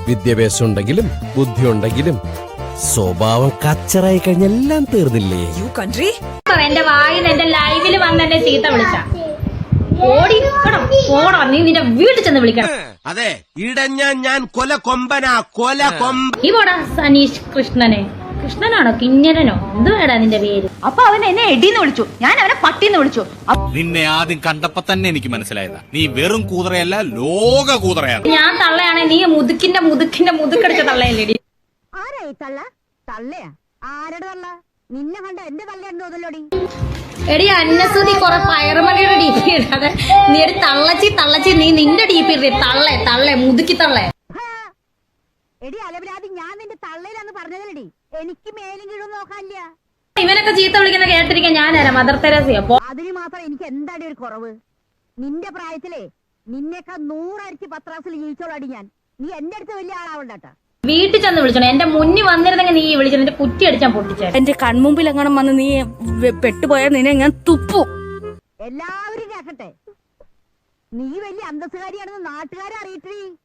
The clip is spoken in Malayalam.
വിദ്യാഭ്യാസം ഉണ്ടെങ്കിലും ബുദ്ധി ഉണ്ടെങ്കിലും സ്വഭാവം കച്ചറായി കഴിഞ്ഞെല്ലാം തീർന്നില്ലേ? എന്റെ വായിൽ എന്റെ ലൈവില് വന്ന് എന്നെ ചീത്ത വിളിച്ച ഓടി ഓടാ, നീ നിന്റെ വീട്ടിൽ ചെന്ന് വിളിക്കണം. അതെ, ഇടഞ്ഞ ഞാൻ കൊല കൊമ്പനാ, കൊല കൊമ്പ. ഈ പോടാ സനീഷ് കൃഷ്ണനാണോ കിഞ്ഞരനോ എന്ത് വേടാ നിന്റെ പേര്? അപ്പൊ അവൻ എന്നെ എടീന്ന് വിളിച്ചു, ഞാൻ അവനെ പട്ടീന്ന് വിളിച്ചു. നിന്നെ ആദ്യം കണ്ടപ്പോ തന്നെ എനിക്ക് മനസ്സിലായതാ, നീ വെറും കൂതറയല്ല, ലോക കൂതറയാണ്. ഞാൻ തള്ളയാണെ നീ മുതുക്കിന്റെ മുതുക്കടിച്ച തള്ളയല്ലേടി. ആരായി തള്ള? തള്ളയാ? ആരുടെ തള്ള? നിന്നെ കണ്ട എന്റെ തള്ളയാണെന്ന് തോന്നലോടി. എടി അന്നസുതി കൊറേ പയറുമണിയുടെ ഡി പി ഇടാതെ നീ ഒരു തള്ളച്ചി നീ നിന്റെ ഡി പി ഇടേ. തള്ളേ മുതുക്കി തള്ളേ. എടി അലവിലാതി, ഞാൻ നിന്റെ തള്ളയിലാന്ന് പറഞ്ഞതല്ലടി. എനിക്ക് മേലും കീഴും നോക്കാനില്ല. ഇവനൊക്കെ ചീത്ത വിളിക്കുന്ന കേട്ടിരിക്കാൻ ഞാനാരാ മദർ തെരേസയോ? അതിന് മാത്രം എനിക്ക് എന്താടി ഒരു കുറവ്? നിന്റെ പ്രായത്തിലേ നിന്നെക്കാ 100 ഇരട്ടി പത്രാസിൽ ജീവിച്ചോളാടി ഞാൻ. നീ എന്റെ അടുത്ത് വലിയ ആളാവണ്ടാട്ടാ. വീട്ടിൽ ചെന്ന് വിളിച്ചോ. എന്റെ മുന്നിൽ വന്നിരുന്നെങ്കിൽ നീ വിളിച്ചു എന്റെ കുറ്റി അടിച്ചാൻ പൊട്ടിച്ചേ. എന്റെ കൺമുമ്പിൽ എങ്ങനെ വന്ന് നീ പെട്ടുപോയാൽ നിന്നെ ഞാൻ തുപ്പു. എല്ലാവരും കേക്കട്ടെ, നീ വലിയ അന്തസ്സുകാരിയാണെന്ന് നാട്ടുകാരെ അറിയിട്ടേ.